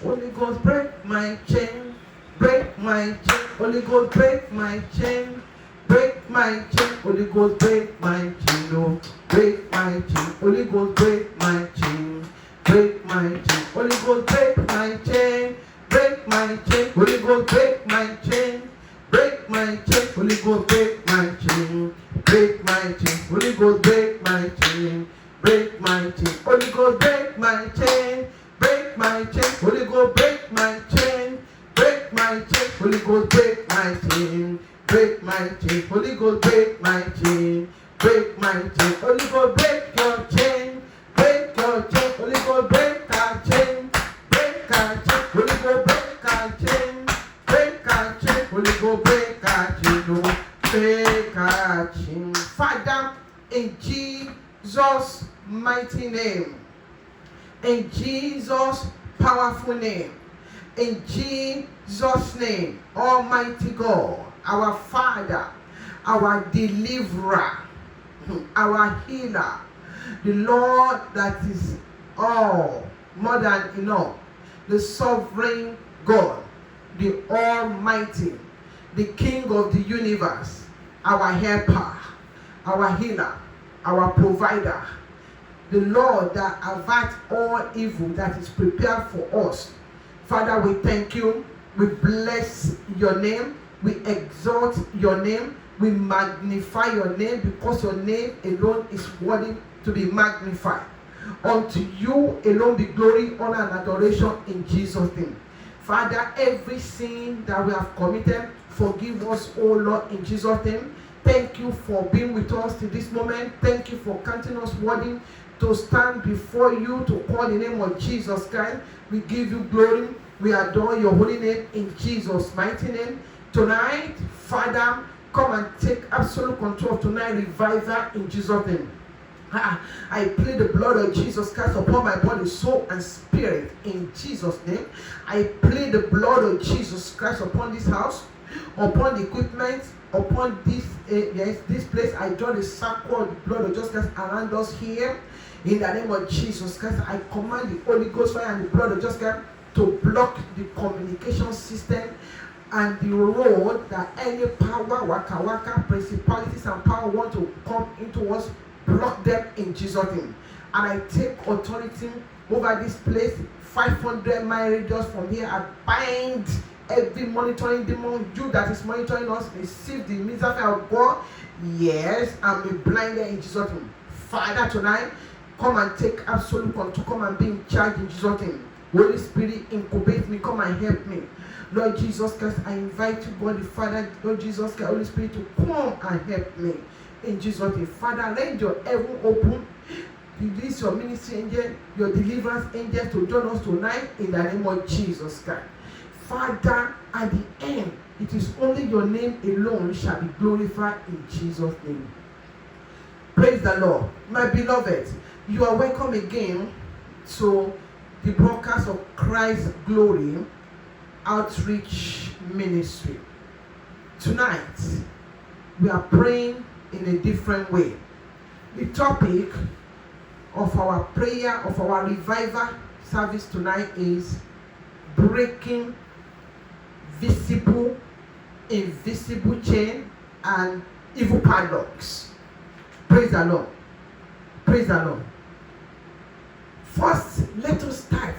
Holy Ghost, break my chain, break my chain. Holy Ghost, break my chain, break my chain. Holy Ghost, break my chain, oh, break my chain. Holy Ghost, break my chain, break my chain. Holy Ghost, break my chain, break my chain. Holy Ghost, break my chain, break my chain. Holy Ghost, break my chain, break my chain. Holy Ghost, break my chain, break my chain. Holy Ghost, break my chain, break my chain. Holy Ghost, break my chain, break my chain. Holy Ghost, break my chain, break my chain. Holy Ghost, break my chain, break my chain. Holy Ghost, break your chain, break your chain. Holy Ghost, break our chain, break our chain. Holy Ghost, break our chain, break our chain. Holy Ghost, break our chain, oh, break our chain. Father, in Jesus' mighty name, in Jesus' powerful name, in Jesus' name, Almighty God, our Father, our deliverer, our healer, the Lord that is all, more than enough, the sovereign God, the Almighty, the King of the universe, our helper, our healer, our provider, the Lord that averts all evil that is prepared for us. Father, we thank you. We bless your name. We exalt your name. We magnify your name because your name alone is worthy to be magnified. Unto you alone be glory, honor, and adoration in Jesus' name. Father, every sin that we have committed, forgive us, O Lord, in Jesus' name. Thank you for being with us to this moment. Thank you for counting us worthy to stand before you to call the name of Jesus Christ. We give you glory. We adore your holy name in Jesus' mighty name. Tonight, Father, come and take absolute control of tonight revival in Jesus' name. I plead the blood of Jesus Christ upon my body, soul, and spirit in Jesus' name. I plead the blood of Jesus Christ upon this house, upon the equipment, upon this this place. I draw the circle of the blood of Jesus Christ around us here. In the name of Jesus Christ, I command the Holy Ghost fire and the blood of Jesus Christ to block the communication system and the road that any power, waka, principalities and power want to come into us. Block them in Jesus' name. And I take authority over this place, 500-mile radius from here. I bind every monitoring demon. You that is monitoring us, receive the missile of God. Yes, and be blinded in Jesus' name. Father, tonight, come and take absolute control. Come and be in charge in Jesus' name. Holy Spirit, incubate me. Come and help me. Lord Jesus Christ, I invite you, God the Father, Lord Jesus Christ, Holy Spirit, to come and help me. In Jesus' name. Father, let your heaven open. Release your ministry angel, your deliverance angel to join us tonight in the name of Jesus Christ. Father, at the end, it is only your name alone shall be glorified in Jesus' name. Praise the Lord. My beloved, you are welcome again to the broadcast of Christ's Glory Outreach Ministry. Tonight, we are praying in a different way. The topic of our prayer, of our revival service tonight is breaking visible, invisible chain and evil padlocks. Praise the Lord. Praise the Lord. First, let us start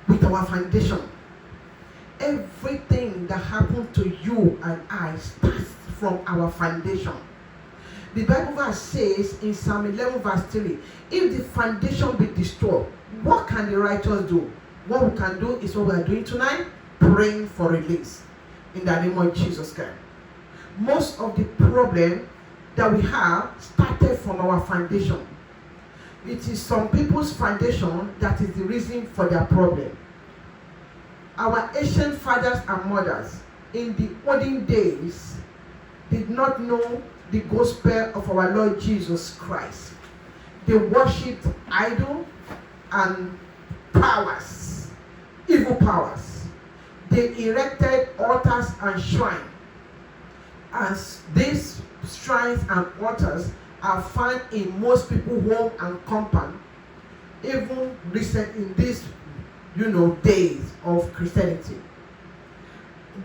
with our foundation. Everything that happened to you and I starts from our foundation. The Bible verse says in Psalm 11 verse 3, if the foundation be destroyed, what can the righteous do? What we can do is what we are doing tonight, praying for release in the name of Jesus Christ. Most of the problem that we have started from our foundation. It is some people's foundation that is the reason for their problem. Our ancient fathers and mothers in the olden days did not know the gospel of our Lord Jesus Christ. They worshipped idols and powers, evil powers. They erected altars and shrines. As these shrines and altars are found in most people's home and compound, even recent in this days of Christianity.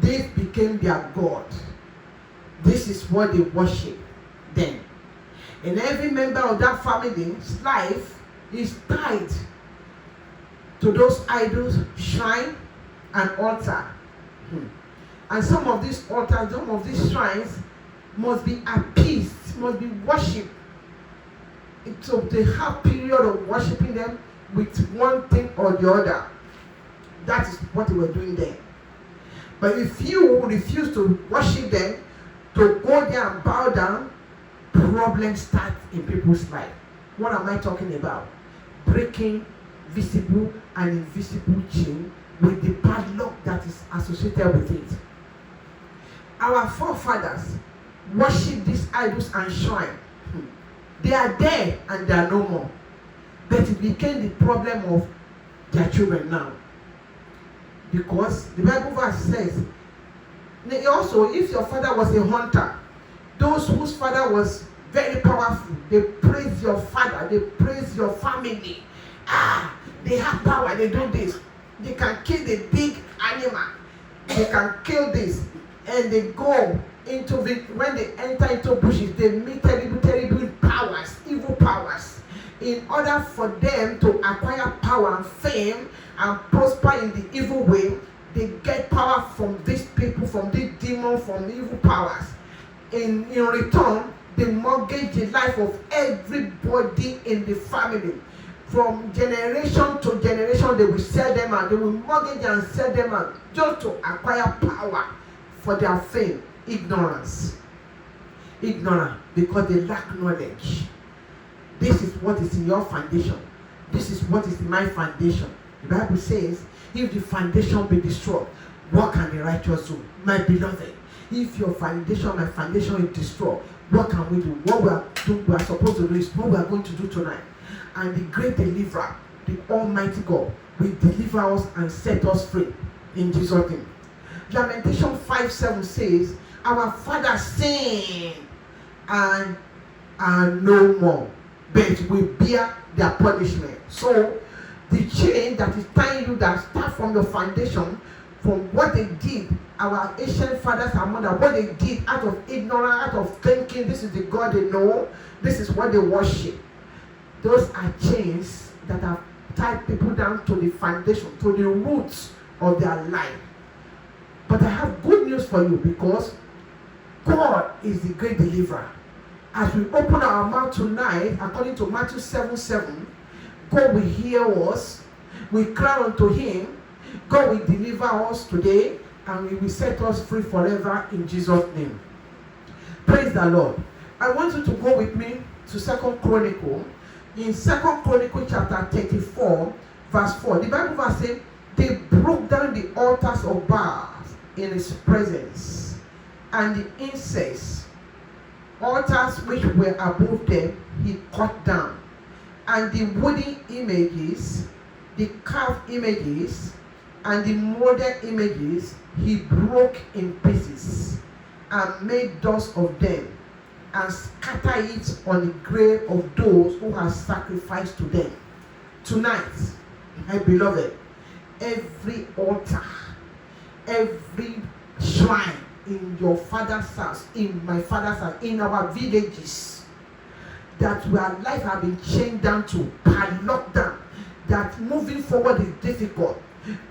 This became their God. This is what they worship then. And every member of that family's life is tied to those idols, shrine, and altar. And some of these altars, some of these shrines must be appeased, must be worshipped. So they have period of worshiping them with one thing or the other. That is what they were doing there. But if you refuse to worship them, to go there and bow down, problems start in people's life. What am I talking about? Breaking visible and invisible chain with the padlock that is associated with it. Our forefathers worship these idols and shrine. They are there and they are no more. But it became the problem of their children now. Because the Bible verse says, also, if your father was a hunter, those whose father was very powerful, they praise your father, they praise your family. They have power, they do this. They can kill the big animal. They can kill this. And they go into it. When they enter into bushes, they meet terrible powers, evil powers. In order for them to acquire power and fame and prosper in the evil way, they get power from these people, from these demons, from evil powers. In return, they mortgage the life of everybody in the family. From generation to generation, they will sell them out. They will mortgage and sell them out just to acquire power for their fame. Ignorance. Ignorant because they lack knowledge. This is what is in your foundation. This is what is in my foundation. The Bible says, if the foundation be destroyed, what can the righteous do? My beloved, if your foundation, my foundation is destroyed, what can we do? What we are supposed to do is what we are going to do tonight. And the great deliverer, the Almighty God, will deliver us and set us free in Jesus' name. Lamentation 5:7 says, our fathers sinned and are no more, but we bear their punishment. So the chain that is tying you, that starts from the foundation, from what they did, our ancient fathers and mothers, what they did out of ignorance, out of thinking, this is the God they know, this is what they worship. Those are chains that have tied people down to the foundation, to the roots of their life. But I have good news for you, because God is the great deliverer. As we open our mouth tonight, according to Matthew 7:7, God will hear us. We cry unto Him. God will deliver us today, and He will set us free forever in Jesus' name. Praise the Lord. I want you to go with me to 2 Chronicle. In 2 Chronicle chapter 34, verse 4, the Bible verse says, they broke down the altars of Baal in His presence, and the incense altars which were above them He cut down, and the wooden images, the carved images, and the molded images He broke in pieces, and made dust of them, and scatter it on the grave of those who have sacrificed to them. Tonight, my beloved, every altar, every shrine in your father's house, in my father's house, in our villages, that our life have been chained down to, padlocked down, that moving forward is difficult.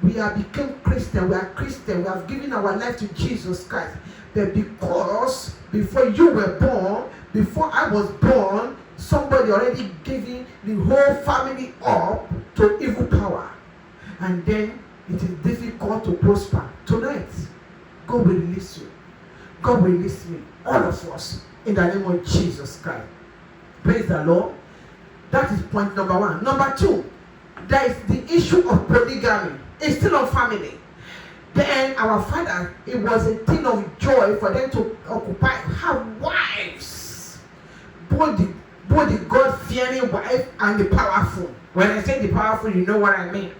We have become Christian, we are Christian, we have given our life to Jesus Christ. But because before you were born, before I was born, somebody already giving the whole family up to evil power. And then it is difficult to prosper. Tonight, God will release you. God will release me, all of us, in the name of Jesus Christ. Praise the Lord. That is point number one. Number two, there is the issue of polygamy. It's still on family. Then our father, it was a thing of joy for them to occupy, have wives. Both the God-fearing wife and the powerful. When I say the powerful, you know what I mean.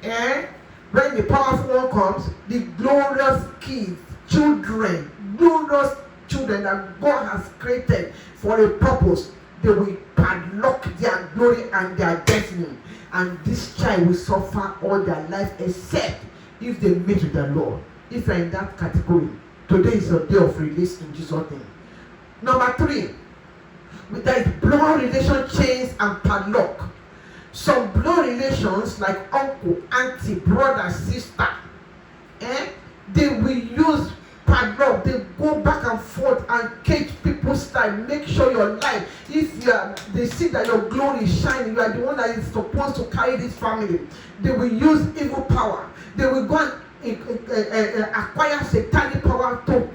And when the powerful one comes, the glorious kids, glorious children that God has created for a purpose, they will padlock their glory and their destiny. and this child will suffer all their life except if they meet with the Lord. If you're in that category, today is your day of release in Jesus' name. Number 3, there is blood relation chains and padlock. Some blood relations like uncle, auntie, brother, sister, they will use padlock. They go back and forth and cage people's life. Make sure your life, if they see that your glory is shining, you are the one that is supposed to carry this family. They will use evil power. They will go and acquire satanic power to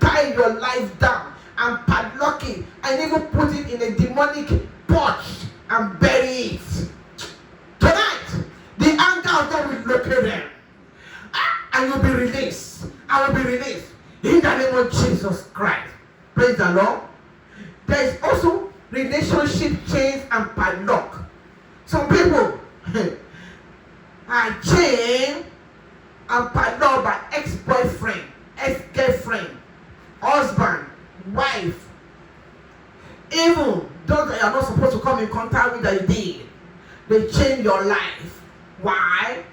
tie your life down and padlock it and even put it in a demonic pot and bury it. Tonight, the anger of God will locate them. And you'll be released. I will be released. In the name of Jesus Christ. Praise the Lord. There is also relationship chains and padlock. Some people are chained and padlocked by ex-boyfriend, ex-girlfriend, husband, wife. Even those that you are not supposed to come in contact with that you did. They change your life. Why?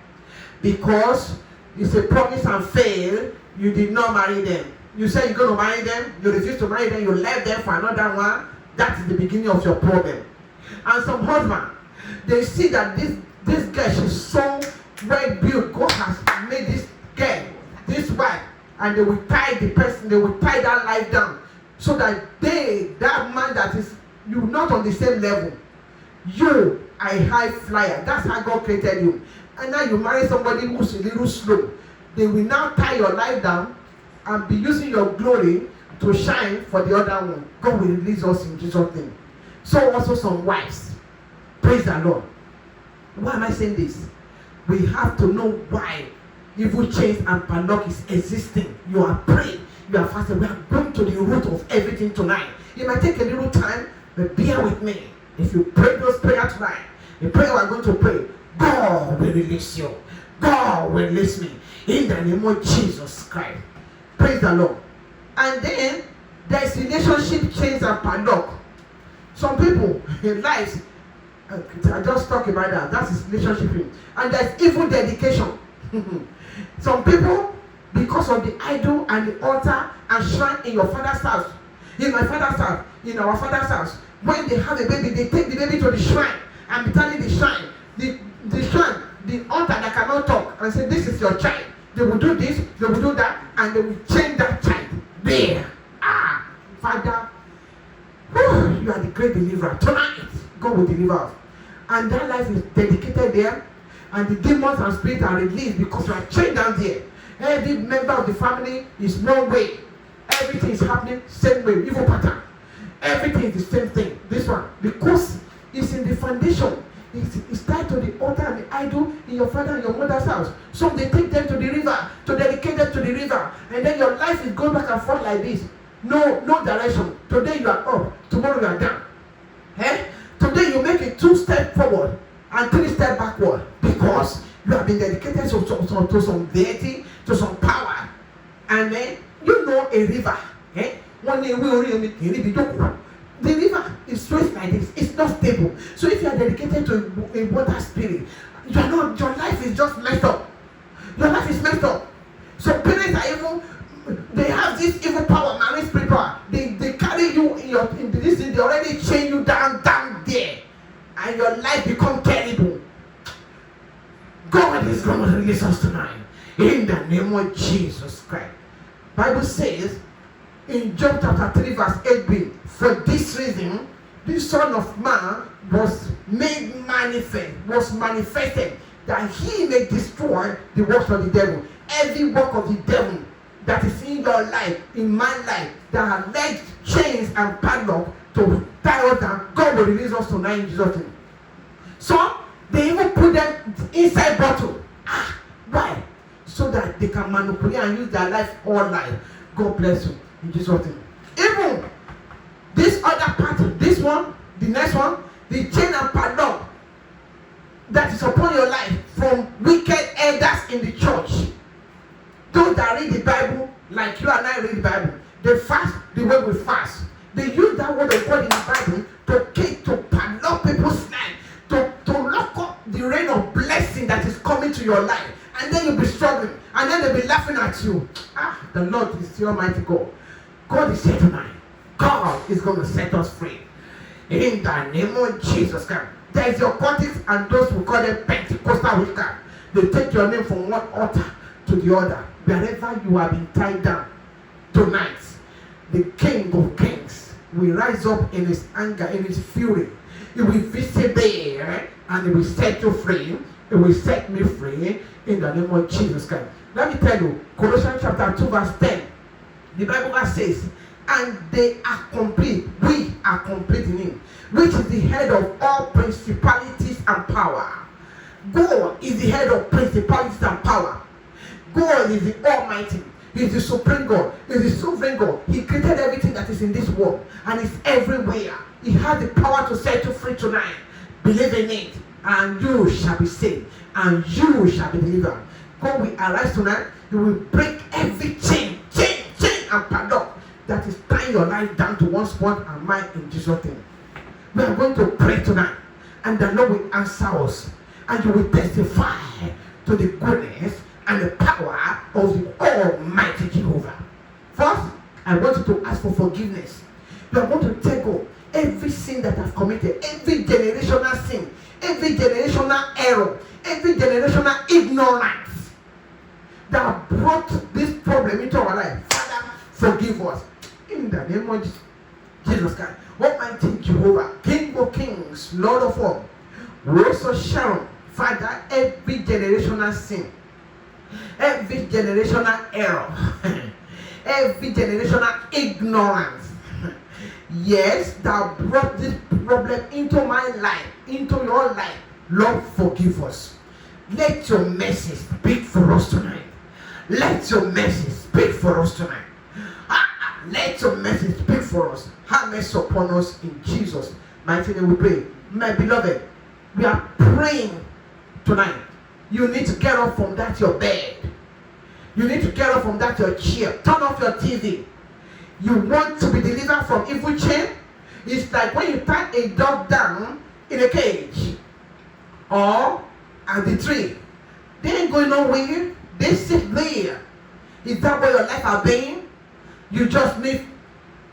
Because it's a promise and fail. You did not marry them. You said you're going to marry them. You refused to marry them. You left them for another one. That is the beginning of your problem. And some husband, they see that this girl, she's so well built. God has made this girl, this wife, and they will tie the person. They will tie that life down, so that that man that is you not on the same level. You are a high flyer. That's how God created you. And now you marry somebody who's a little slow. They will now tie your life down and be using your glory to shine for the other one. God will release us in Jesus' name. So also some wives. Praise the Lord. Why am I saying this? We have to know why evil chains and padlock is existing. You are praying. You are fasting. We are going to the root of everything tonight. It might take a little time, but bear with me. If you pray those prayers tonight, the prayer we are going to pray, God will release you. God will release me. In the name of Jesus Christ. Praise the Lord. And then there's relationship chains and padlock. Some people in lives, I just talk about that. That's his relationship. And there's evil dedication. Some people, because of the idol and the altar and shrine in your father's house, in my father's house, in our father's house, when they have a baby, they take the baby to the shrine and be telling the shrine, the shrine, the altar that cannot talk, and say, this is your child. They will do this, they will do that, and they will change that child. There. Father, you are the great deliverer. Tonight, God will deliver us. And that life is dedicated there, and the demons and spirits are released because you are chained down there. Every member of the family is one way. Everything is happening same way, evil pattern. Everything is the same thing. This one, because it's in the foundation. It's tied to the altar and the idol in your father and your mother's house. So they take them to the river, to dedicate them to the river, and then your life is going back and forth like this. No direction. Today you are up, tomorrow you are down. Today you make a 2 step forward and 3 step backward because you have been dedicated to some deity, to some power, and then you know a river. One day we only the river is straight like this. It's not stable. So if you are dedicated to a water spirit, you are not. Your life is just messed up. Your life is messed up. So parents are evil. They have this evil power, marine spirit power. They carry you in this thing. They already chain you down there, and your life become terrible. God is going to release us tonight in the name of Jesus Christ. Bible says in Job chapter 3 verse 8b, for this reason, this Son of Man was made manifest, was manifested, that he may destroy the works of the devil. Every work of the devil that is in your life, in my life, that have led chains and padlock to tie us down, God will release us tonight in Jesus' name. So, they even put them inside bottle. Why? So that they can manipulate and use their life all life. God bless you in Jesus' name. Even this other part, this one, the next one, the chain and padlock that is upon your life from wicked elders in the church. Those that read the Bible like you and I read the Bible, they fast the way we fast. They use that word of God in the Bible to padlock people's life, to lock up the rain of blessing that is coming to your life. And then you'll be struggling. And then they'll be laughing at you. The Lord is the Almighty God. God is here tonight. God is going to set us free. In the name of Jesus Christ. There is your cultists and those who call them Pentecostal witchcraft. They take your name from one altar to the other. Wherever you have been tied down tonight, the King of Kings will rise up in his anger, in his fury. He will visit there and he will set you free. He will set me free in the name of Jesus Christ. Let me tell you, Colossians chapter 2 verse 10. The Bible verse says, and they are complete. We are complete in him, which is the head of all principalities and power. God is the head of principalities and power. God is the Almighty. He is the supreme God. He is the sovereign God. He created everything that is in this world and is everywhere. He has the power to set you free tonight. Believe in it, and you shall be saved, and you shall be delivered. God will arise tonight. He will break every chain and padlock that is tying your life down to one spot and mine in Jesus' name. We are going to pray tonight, and the Lord will answer us, and you will testify to the goodness and the power of the Almighty Jehovah. First, I want you to ask for forgiveness. You are going to take God every sin that I've committed, every generational sin, every generational error, every generational ignorance that brought this problem into our life. Father, forgive us. In the name of Jesus Christ, Almighty Jehovah, King of Kings, Lord of all, Rose of Sharon, Father, every generational sin, every generational error, every generational ignorance, yes, that brought this problem into my life, into your life, Lord, forgive us. Let your mercy speak for us tonight. Let your mercy speak for us tonight. Let your mercy speak for us. Have mercy upon us in Jesus' mighty name we pray. My beloved, we are praying tonight. You need to get up from that your bed. You need to get up from that your chair. Turn off your TV. You want to be delivered from evil chain? It's like when you tie a dog down in a cage or at the tree. They ain't going nowhere. They sit there. Is that where your life are being? You just need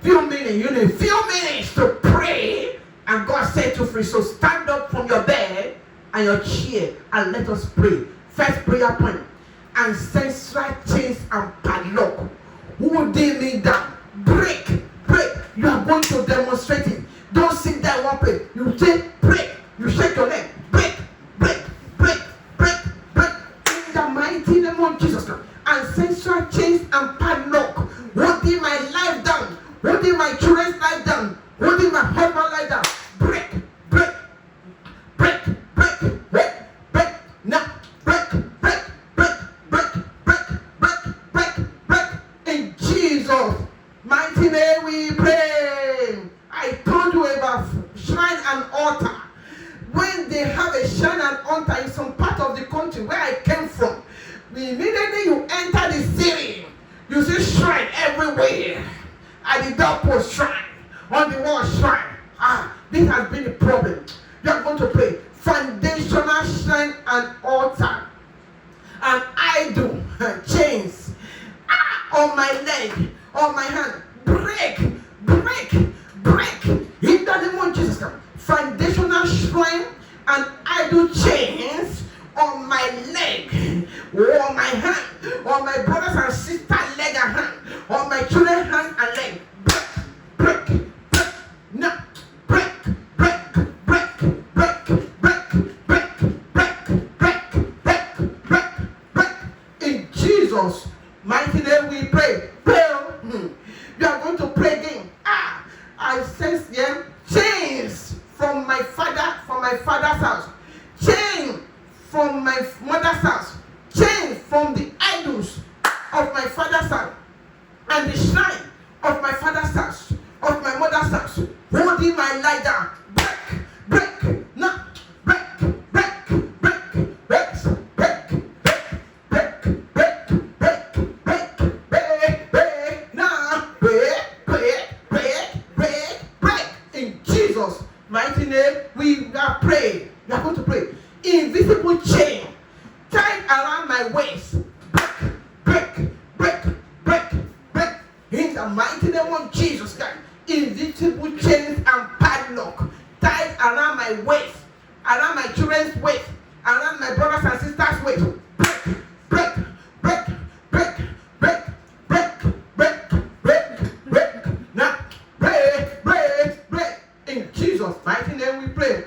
few minutes. You need few minutes to pray, and God set you free. So stand up from your bed and your chair and let us pray. First prayer point: ancestral chains and padlock holding me down. Break. You are going to demonstrate it. Don't sit there and one place. You say break. You shake your leg. Break. In the mighty name of Jesus Christ. Ancestral chains and padlock holding my life down, holding my children's life down, holding my husband's life down. Break. Now, break. In Jesus' mighty name we pray. I told you about shrine and altar. When they have a shrine and altar in some part of the country where I came from, immediately you enter the city, you see shrine everywhere. At the doorpost shrine, on the wall shrine. This has been a problem. You are going to pray. Foundational shrine and altar. And idol chains on my leg, on my hand. Break. In the name of Jesus Christ. Foundational shrine and idol chains on my leg, on my hand, on my brothers and sisters' leg and hand, on my children's hand and leg. Break. Now, break. In Jesus' mighty name we pray. You are going to pray again. I sense them chains from my father's house. Chain from my mother's house, chain from the idols of my father's house, and the shrine of my father's house, of my mother's house, holding my life down. Break, now, break, now, break. In Jesus' mighty name, we are praying. We are going to pray. In this around my waist. Break, break, break, break. In the mighty name of Jesus Christ. Invisible chains and padlock tied around my waist, around my children's waist, around my brothers and sisters' waist. Break, break, break, break, break, break, break, break. Now, break, break, break. In Jesus' mighty name we pray.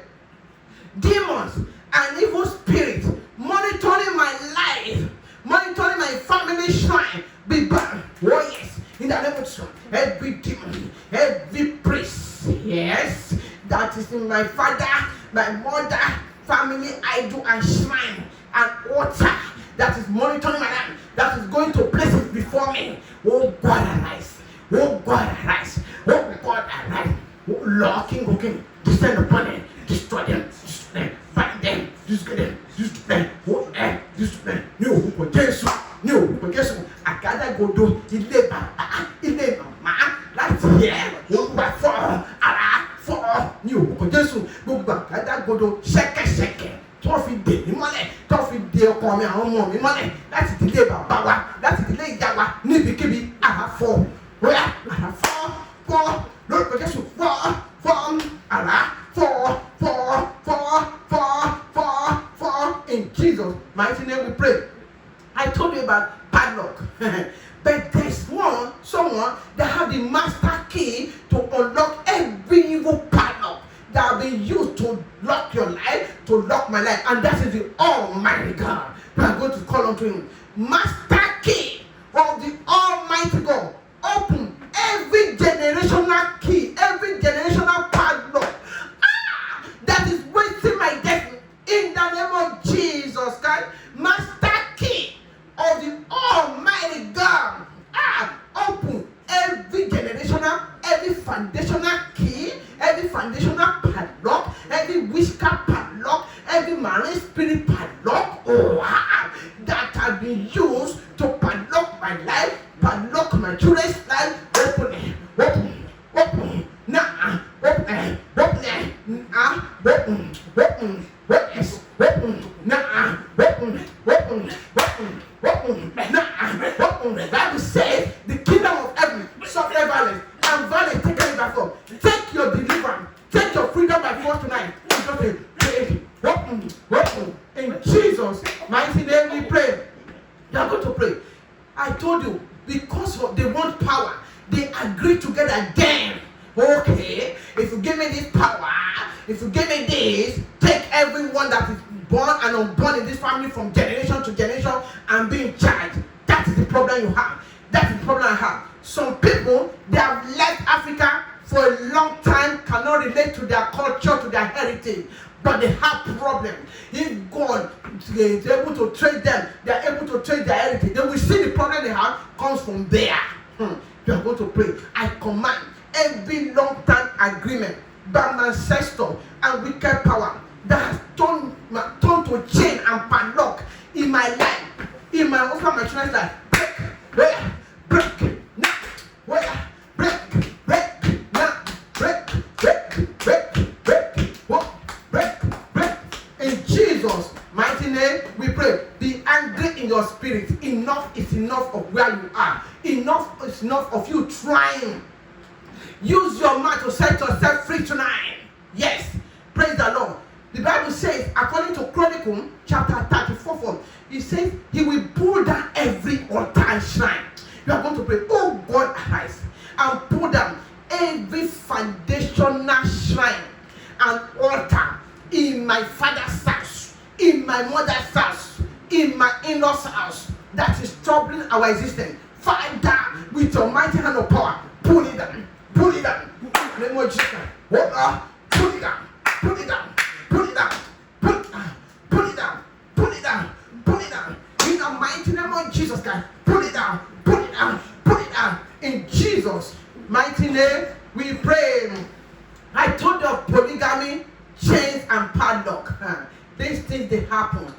Demons and evil spirits monitoring my life, monitoring my family shrine, be banned. Oh yes, in the name of Jesus. Every demon, every priest, yes, that is in my father, my mother, family idol and shrine and altar that is monitoring my life, that is going to places before me. Oh God, arise. Oh God, arise. Oh God, arise. Oh Lord, King, okay, descend upon them, destroy them, find them, destroy them, destroy them, destroy them. No, Jesus, no, Jesus, Akada Godo, ilé bàbá, ilé màmá, láti yẹ, wọ́n wá fọ́, ara fọ́, ní orúkọ Jésù, gbogbo Akada Godo, ṣẹ́kẹ́ṣẹkẹ̀, tó fi dè mí mọ́lẹ̀, tó fi dè ọkọ mi àwọn ọmọ mi mọ́lẹ̀, láti ìdílé bàbá wa, láti ìdílé ìyá wa, níbikíbi, ara fọ́, ara fọ́, lórúkọ Jésù, fọ́, ara fọ́. In Jesus' mighty name we pray. I told you about padlock. But there's someone that have the master key to unlock every evil padlock that have been used to lock your life, to lock my life. And that is the Almighty God. We are going to call unto him. Master key of the Almighty God. Open every generational key, every generational padlock that is wasting my destiny. In the name of Jesus Christ, master key of the Almighty God. Open every generational, every foundational key, every foundational padlock, every witchcraft padlock, every marine spirit padlock, that has been used to padlock my life, padlock my children's life. Open it, open, now, open, The Bible says the kingdom of heaven suffer violence, and violence taken it by force. Take your deliverance, take your freedom by force tonight. In Jesus' mighty name we pray. You are going to pray. I told you, because they want power, they agree together then. Okay, if you give me this power, if you give me this, take everyone that is born and unborn in this family from generation to generation and be in charge. That is the problem you have. That is the problem I have. Some people, they have left Africa for a long time, cannot relate to their culture, to their heritage, but they have problems. If God is able to trade them, they are able to trade their heritage, they will see the problem they have comes from there. You are going to pray. I command every long-term agreement by my ancestor and wicked power that has turned to chain and padlock in my life, in my husband, my children's life. Break, in Jesus' mighty name we pray. Be angry in your spirit. Enough is enough of where you are. Enough is enough of you trying. Use your mouth to set yourself free tonight. Yes, praise the Lord. The Bible says, according to Chronicle chapter 34, it says he will pull down every altar and shrine. You are going to pray, oh God, arise and pull down every foundational shrine and altar in my father's house, in my mother's house, in my in-laws house that is troubling our existence. Father, with your mighty hand of power, pull it down. Pull it down. In the name of Jesus. Pull it down. Pull it down. Pull it down. Pull it down. Pull it down. Pull it down. Pull it down. Pull it down. In the mighty name of Jesus Christ. Pull it down. Pull it down. Pull it down. In Jesus' mighty name we pray. I told you of polygamy, chains and padlock. These things they happen.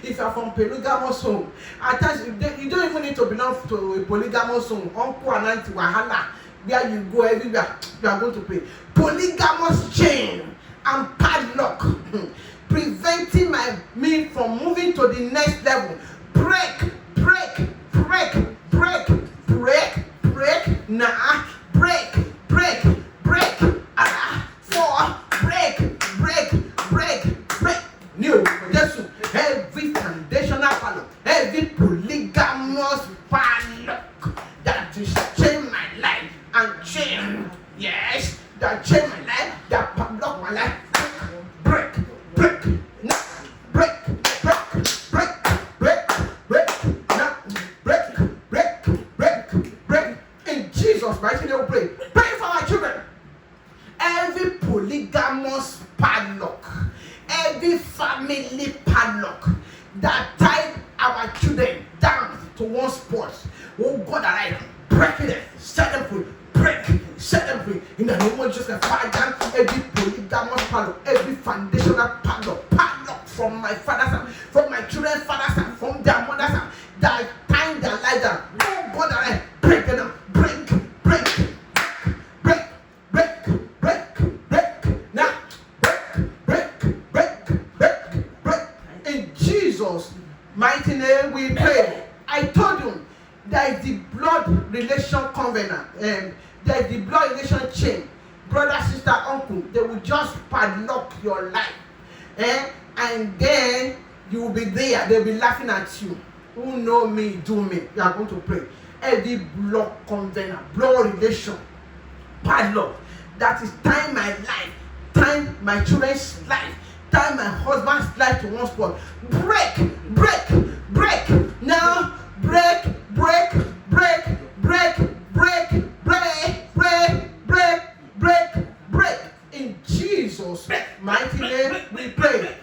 If you are from polygamous home, at times you don't even need to belong to a polygamous home. Uncle and auntie wahala. Where you go everywhere, you are going to pray. Polygamous chain and padlock preventing me from moving to the next level, break, break, break, break, break, break, nah, break, break, break, for, break, break, break, break. New, yes, every foundational padlock, every polygamous padlock that is change my life and change, yes, that change my life, that padlock my life, break, break, no, break, break, break, break, break, no, break, break, break, break. In Jesus' mighty name we pray. Pray for our children. Every polygamous padlock, every family padlock that tied our children down to one spot, oh God, I break it, set them free, break, set them free. In the name of Jesus, fight down every polygamous padlock, every foundational padlock, padlock from my father's house, from my children's father's house, from their mother's house, that tying their life down. Oh God, I break it down, break, break, break, break, break, break, now, break, break, break, break, break. In Jesus' mighty name we pray. I told you there is the blood relation covenant, and there is the blood relation chain. Brother, sister, uncle, they will just padlock your life, and then you will be there. They'll be laughing at you. Who know me, do me. You are going to pray. Every blood covenant, blood relation, padlock that is tying my life, tying my children's life, tying my husband's life to one spot. Break, break, break. Now, break, break, break, break, break, break, break, break, break, break. In Jesus' mighty name we pray.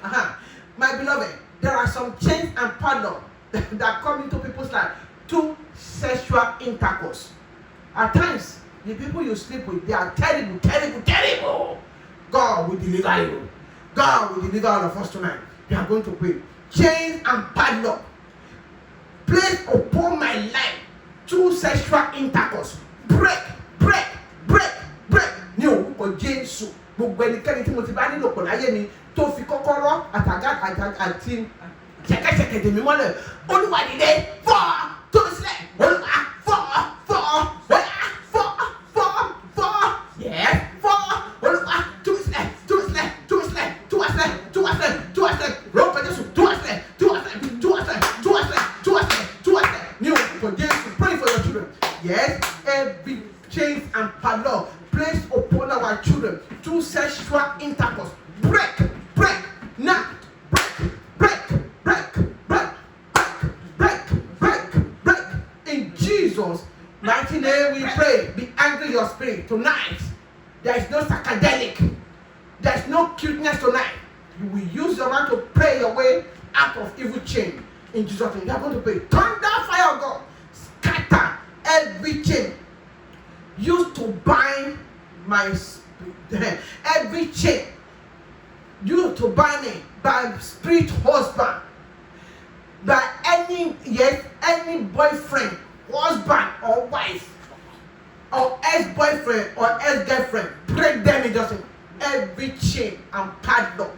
My beloved, there are some chains and padlock that come into people's life through sexual intercourse. At times, the people you sleep with, they are terrible, terrible, terrible. God will deliver you. God will deliver all of us tonight. We are going to pray. Chains and padlock placed upon my life through sexual intercourse. Break, break, break, break. Ní orúkọ Jésù, gbogbo ẹnikẹ́ni tí mo ti bá nílò pọ̀ láyé mi tó fi kọ́kọ́rọ́ àti ṣẹ̀kẹ̀ṣẹ̀kẹ̀ dè mí mọ́lẹ̀. Olúwa dìde fọ́ tó sílẹ̀. Olúwa fọ́ yes fọ́. Olúwa tú sílẹ̀ tú sílẹ̀ tú sílẹ̀ tú sílẹ̀ tú sílẹ̀ tú sílẹ̀ lórúkọ Jésù tú sílẹ̀ tú sílẹ̀ tú sílẹ̀ tú sílẹ̀ tú sílẹ̀ tú sílẹ̀. Ní orúkọ Jésù, pray for your children. Yes, every chains and padlock placed upon our children through sexual intercourse. Break, break, now. Break, break, break, break, break, break, break. In Jesus' mighty name we pray. Be angry your spirit tonight. There is no psychedelic. There is no cuteness tonight. You will use your mind to pray your way out of evil chain. In Jesus' name, you are going to pray. Thunder, fire of God, scatter every chain used to bind my spirit. Every chain used to bind me by spirit husband, by any boyfriend, husband or wife, or ex-boyfriend or ex-girlfriend. Break them in just every chain and padlock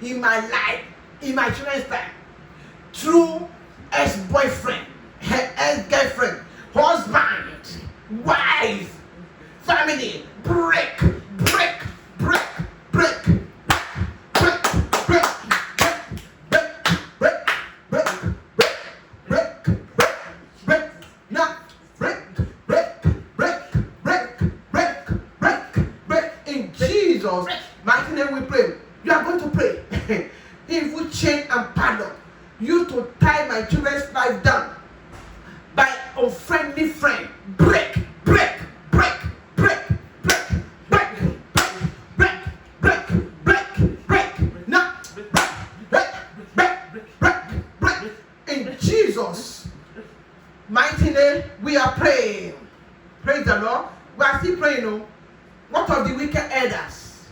in my life, in my children's life, through ex-boyfriend, ex-girlfriend, husband, wife, family. Break, break, break, break, break, break, break, break, break, break, break, break, now, break, break, break, break, break, break, break. In Jesus' mighty name we pray. You are going to pray. Evil chain and padlock used to tie my children's life down by unfriendly friend. Break, break, break, break, break, break, break, break, break, break, now, break, break, break, break, break. In Jesus' mighty name we are praying. Praise the Lord. We are still praying. No? What of the wicked elders,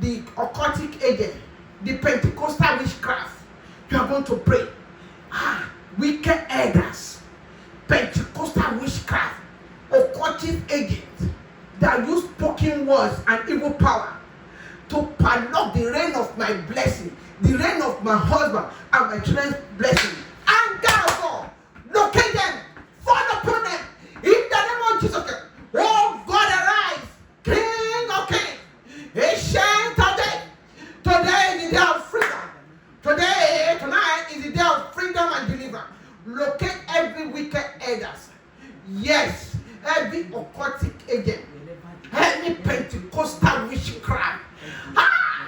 the occultic agent, the Pentecostal witchcraft? You are going to pray. Wicked elders, Pentecostal witchcraft, occultic agents that use spoken words and evil power to padlock the reign of my blessing, the reign of my husband and my children's blessing. Anger Yes, every occultic agent, any Pentecostal witchcraft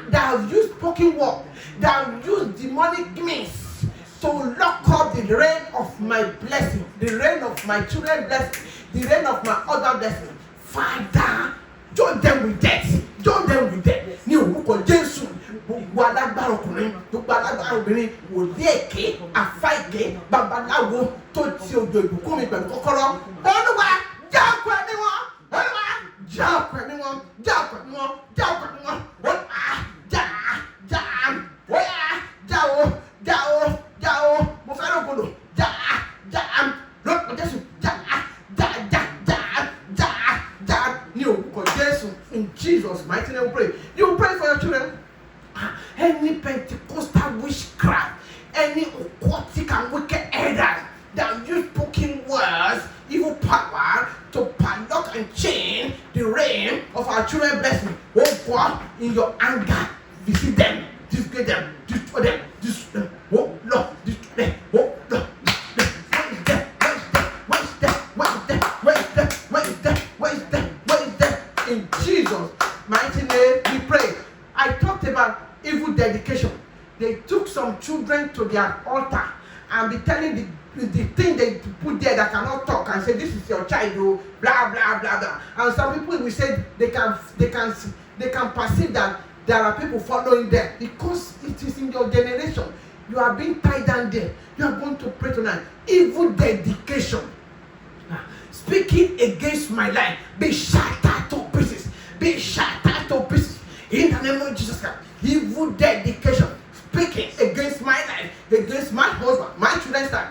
that have used spoken word, that have used demonic means to lock up the rain of my blessing, the rain of my children's blessing, the rain of my other blessing. Father, join them with death. Join them with death. Ní orúkọ Jésù, gbogbo alágbára ọkùnrin, gbogbo alágbára obìnrin, wòlíì èké, àfá èké, babaláwo tó ti òjò ìbùkún mi pẹ̀lú kọ́kọ́rọ́. Olúwa, já ọkọ̀ ẹ̀mí wọn. Olúwa, já ọkọ̀ ẹ̀mí wọn. Já ọkọ̀ ẹ̀mí wọn. Já ọkọ̀ ẹ̀mí wọn. Olúwa, já. Oya, já o, já o, já o. Mo fẹ́ràn ògbólò. Já. Lórúkọ Jésù, já. Ní orúkọ Jésù, in Jesus' mighty name we pray. You pray for your children. Any Pentecostal witchcraft, any occultic and wicked elders that use spoken words, evil power to padlock and chain the rain of our children's blessing. Oh God, in your anger, visit them, destroy them, destroy them, destroy them. Oh Lord, destroy them. Oh Lord. In Jesus' mighty name we pray. I talked about evil dedication. They took some children to their altar and be telling the thing they put there that cannot talk and say, this is your child, blah blah blah blah. And some people will say they can perceive that there are people following them because it is in your generation. You are being tied down there. You are going to pray tonight. Evil dedication. Speaking against my life, be shattered to pieces. Be shattered to pieces. In the name of Jesus Christ. Evil dedication. Speaking against my life, against my husband, my children's life.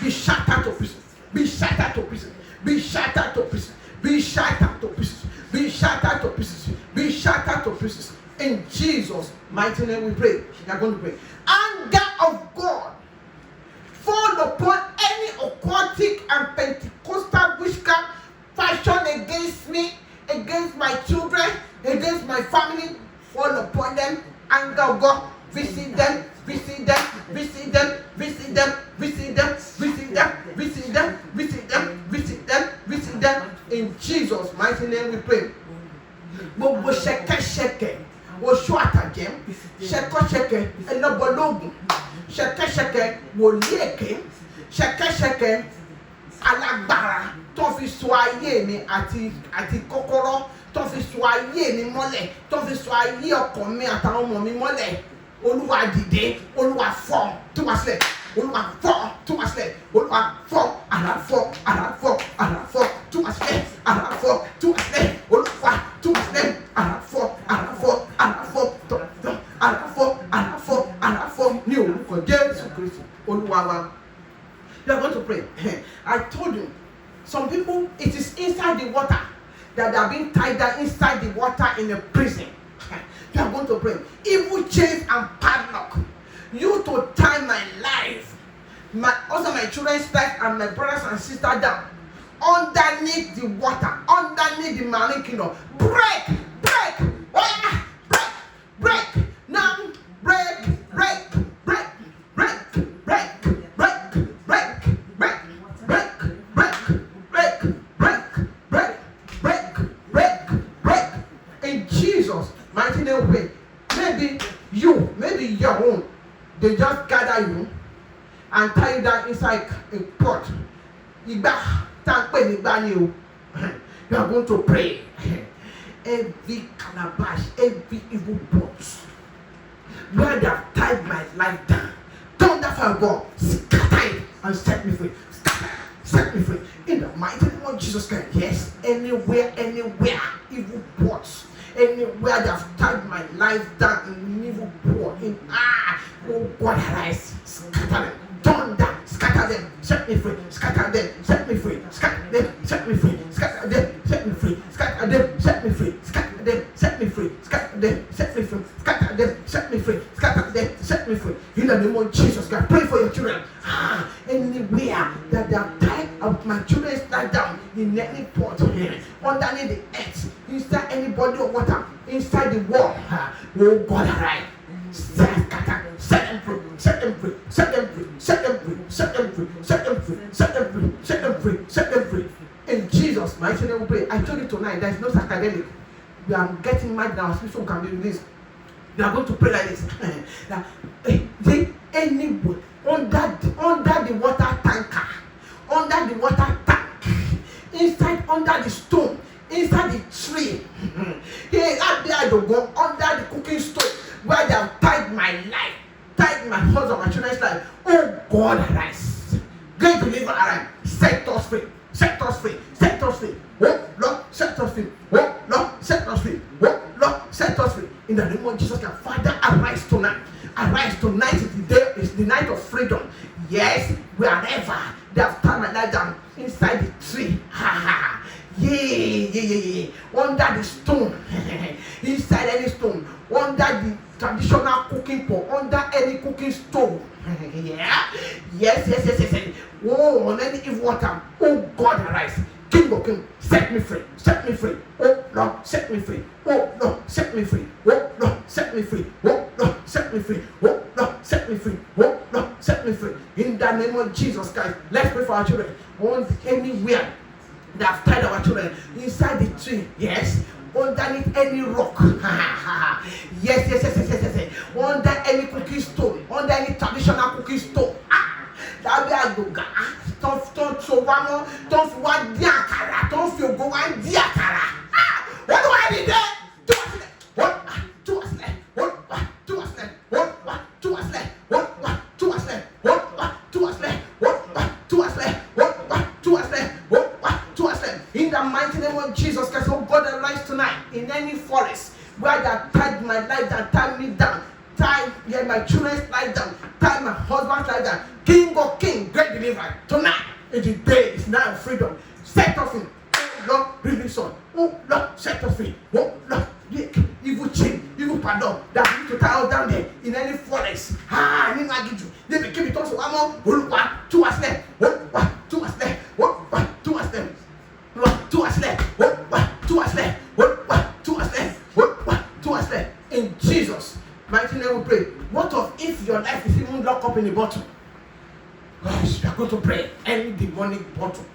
Be shattered to pieces. Be shattered to pieces. Be shattered to pieces. Be shattered to pieces. Be shattered to pieces. Be shattered to pieces. In Jesus' mighty name we pray. We are going to pray. Anger of God fall upon any occultic and Pentecostal witchcraft fashioned against me, against my children, against my family. Fall upon them. Anger of God. Visit them. Visit them. Visit them. Visit them. Visit them. Visit them. Visit them. Visit them. Visit them. Visit them. In Jesus' mighty name we pray. Gbogbo ṣẹ̀kẹ̀ṣẹ̀kẹ̀ oṣù àtàjẹ́ ṣẹ̀kẹ̀ṣẹ̀kẹ̀ ẹlọ́bọlógún ṣẹ̀kẹ̀ṣẹ̀kẹ̀ wòlíì èké ṣẹ̀kẹ̀ṣẹ̀kẹ̀ alágbára tó fi so ayé mi àti kọ́kọ́rọ́ tó fi so ayé mi mọ́lẹ̀ tó fi so ayé ọkọ mi àtàwọn ọmọ mi mọ́lẹ̀. Olúwa dìde, Olúwa fọ́ tú wa sílẹ̀, Olúwa fọ́ tú wa sílẹ̀, Olúwa fọ́ àrá fọ́ àrá fọ́ àrá fọ́ tú wa sílẹ̀, àrá fọ́ tú wa sílẹ̀, Olúwa tú wa sílẹ̀, àrá fọ́ àrá fọ́ àrá fọ́ tọ̀ àrá fọ́ àrá fọ́ àrá fọ́ ní orúkọ Jésù Kristi Olúwa wa. You are going to pray. I told you, some people, it is inside the water that they are being tied down inside the water in a prison. You are going to pray. Evil chains and padlock. You to tie my life, also my children's life and my brothers and sisters down underneath the water, underneath the marine kingdom. Break, break, break, break. Now, break, break, break, break, break, break, break, break, break, break, break, break, break, break, break. In Jesus' mighty name we pray. Maybe your own, they just gather you and tie you down inside a pot. You are going to pray. Every calabash, every evil pot where they have tied my life down, thunder from God, scatter it and set me free. Scatter, set me free. In the mighty name of Jesus Christ. Yes, anywhere, evil pots. Anywhere they have tied my life down in evil pot, oh God, arise, scatter them, thunder, scatter them, set me free, scatter them, set me free, scatter them, set me free, scatter them, set me free, scatter them, set me free, scatter them, set me free, scatter them, set me free, scatter them, set me free, scatter them, set me free. In the name of Jesus God, pray for your children. Anywhere that they have tied up my children's life down in any pot underneath the earth, inside any body of water, inside the wall, oh God, arise. Set them free, set them free, set them free, set them free, set them free, set them free, set them free, set them free, set them free. tonight. There is no psychedelic. We are getting mad now. So can be released. We are going to pray like this. That anybody under the water tanker, under the water tank, inside under the stone, inside the tree, here out there to go under the cooking stove where they have tied my life, tied my husband, my children's life. Oh God, arise. Great deliver, arise. Set us free. Set us free. Set us free. Oh Lord, set us free. Oh Lord, set us free. Oh Lord, set us free. In the name of Jesus, Father, arise tonight. Arise tonight is the day, is the night of freedom. Yes, wherever they have tied my life down inside the tree. Ha ha. Yeah. Under the stone, inside any stone, under the traditional cooking pot, under any cooking stove. Yeah. Yes. Oh, on any evil water. Oh God, arise. King of Kings, set me free. Set me free. Oh Lord, set me free. Oh Lord, set me free. Oh Lord, set me free. Oh Lord, set me free. Oh Lord, set me free. Oh Lord, set me free. In the name of Jesus Christ, let's pray for our children. Once anywhere they have tied our children inside the tree, yes, underneath any rock, yes, under any cooking stone, under any traditional cooking stone, that we are doing. Don't so one, don't one diakara, don't feel go one diakara. What do I need there? To us left. In the mighty name of Jesus Christ, oh God, arise tonight in any forest where they have tied my life down, tied me down, tie my children's life down, tie my husband's life down. King of Kings, great deliverer. Tonight is the day, it's night of freedom. Set us free. Oh Lord, release us. Oh Lord, set us free. Oh Lord, evil chain, evil padlock that need to tie us down there in any forest. Let me give you. Let me keep it also one more. To us left. To us left. To us left. To us left. To us left. To us left. To us left. In Jesus' mighty name we pray. What of if your life is even locked up in a bottle? Gosh, we are going to pray. Any demonic bottle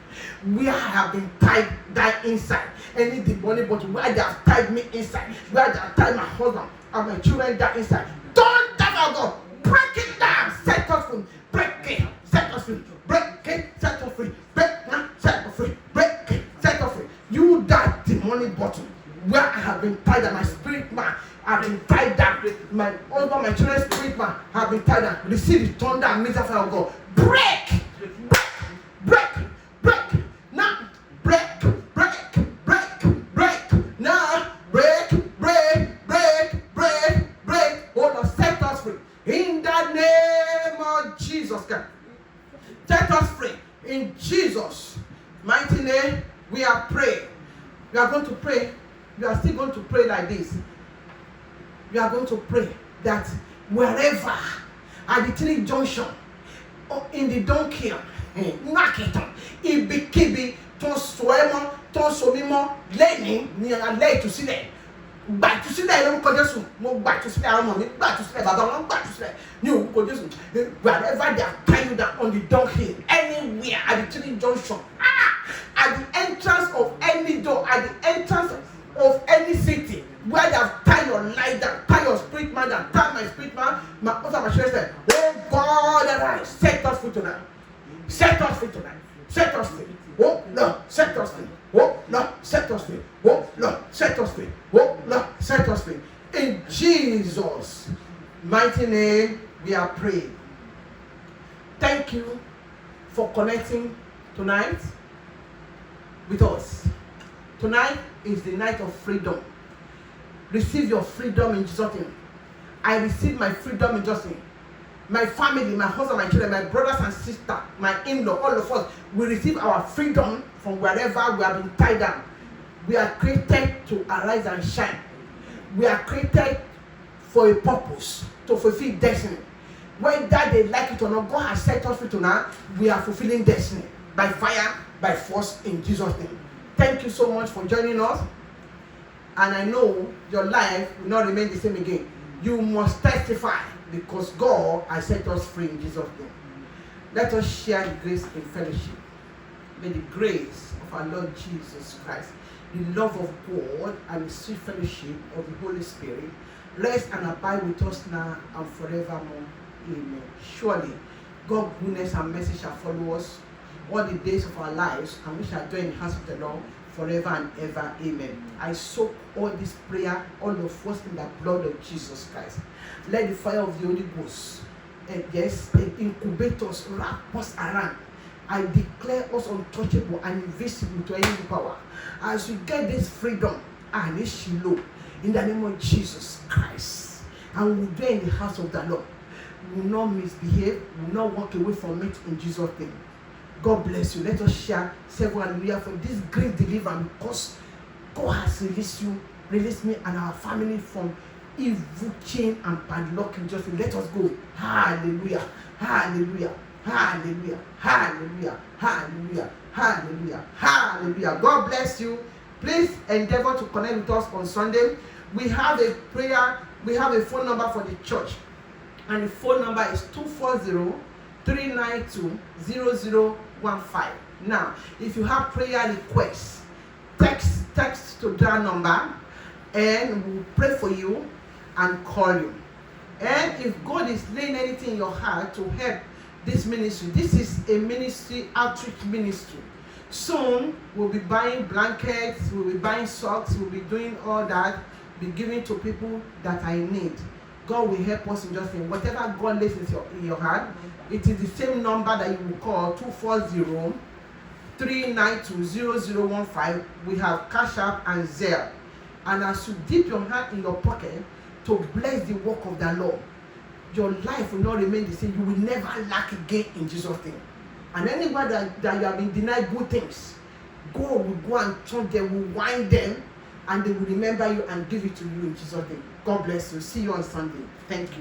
where I have been tied down inside, any demonic bottle where they have tied me inside, where they have tied my husband and my children down inside, don't ever go. Break it down. Set us free. Break it. Set us free. Break it. Set us free. Break it. Set us free. Break it. Set us free. You that demonic bottle where I have been tied down, my spirit man have been tied down, my husband, my children's spirit man have been tied down. Receive the thunder and meet the fire of God. Break. Now break. Now break. Oh Lord, set us free. In the name of Jesus Christ. Set us free. In Jesus' mighty name, we are praying. We are going to pray. We are still going to pray like this. We are going to pray that wherever at the three junction, in the donkey, market, ibikibi, ton soemo, ton somimo, lẹ́yìn ni alẹ́ ìtúsílẹ̀. Gba ìtúsílẹ̀ lórúkọ Jésù. Mo gba ìtúsílẹ̀ àwọn ọmọ mi, gba ìtúsílẹ̀ bàbá wọn, gba ìtúsílẹ̀ ní orúkọ Jésù. Wherever they are tying you down on the donkey, anywhere at the three junction, at the entrance of any door, at the entrance of any city, where they have tied your life down, tie your spirit man down, tie my spirit man, my husband, my children. Oh God, arise, set us free tonight. Set us free tonight. Set us free. Oh Lord, set us free. Oh Lord, set us free. Oh Lord, set us free. Oh Lord, set us free. In Jesus' mighty name, we are praying. Thank you for connecting tonight with us. Tonight is the night of freedom. Receive your freedom in Jesus' name. I receive my freedom in Jesus' name. My family, my husband, my children, my brothers and sisters, my in-law, all of us, we receive our freedom from wherever we have been tied down. We are created to arise and shine. We are created for a purpose, to fulfill destiny. Whether they like it or not, God has set us free tonight. We are fulfilling destiny by fire, by force, in Jesus' name. Thank you so much for joining us. And I know your life will not remain the same again. You must testify because God has set us free in Jesus' name. Let us share the grace in fellowship. May the grace of our Lord Jesus Christ, the love of God and the sweet fellowship of the Holy Spirit rest and abide with us now and forevermore. Amen. Surely, God's goodness and mercy shall follow us all the days of our lives, and we shall dwell in the house of the Lord forever and ever. Amen. I soak all this prayer, all of us, in the blood of Jesus Christ. Let the fire of the Holy Ghost, incubate us, wrap us around. I declare us untouchable and invisible to any power. As we get this freedom and this Shiloh, in the name of Jesus Christ, and we dwell in the house of the Lord, we will not misbehave, we will not walk away from it in Jesus' name. God bless you. Let us share several hallelujah for this great deliverance, because God has released me and our family from evil chain and padlock in Jesus' name. Let us go. Hallelujah. Hallelujah. Hallelujah. Hallelujah. Hallelujah. Hallelujah. Hallelujah. God bless you. Please endeavor to connect with us on Sunday. We have a prayer, we have a phone number for the church. And the phone number is 240-392-0015. Now, if you have prayer requests, text to that number and we'll pray for you and call you. And if God is laying anything in your heart to help this ministry, this is a ministry, outreach ministry. Soon we'll be buying blankets, we'll be buying socks, we'll be doing all that, be giving to people that I need. God will help us in just in whatever God lays in your heart. It is the same number that you will call, 240-392-0015. We have Cash App and Zelle. And as you dip your hand in your pocket to bless the work of the Lord, your life will not remain the same. You will never lack again in Jesus' name. And anybody that you have been denied good things, God will go and turn them, will wind them, and they will remember you and give it to you in Jesus' name. God bless you. See you on Sunday. Thank you.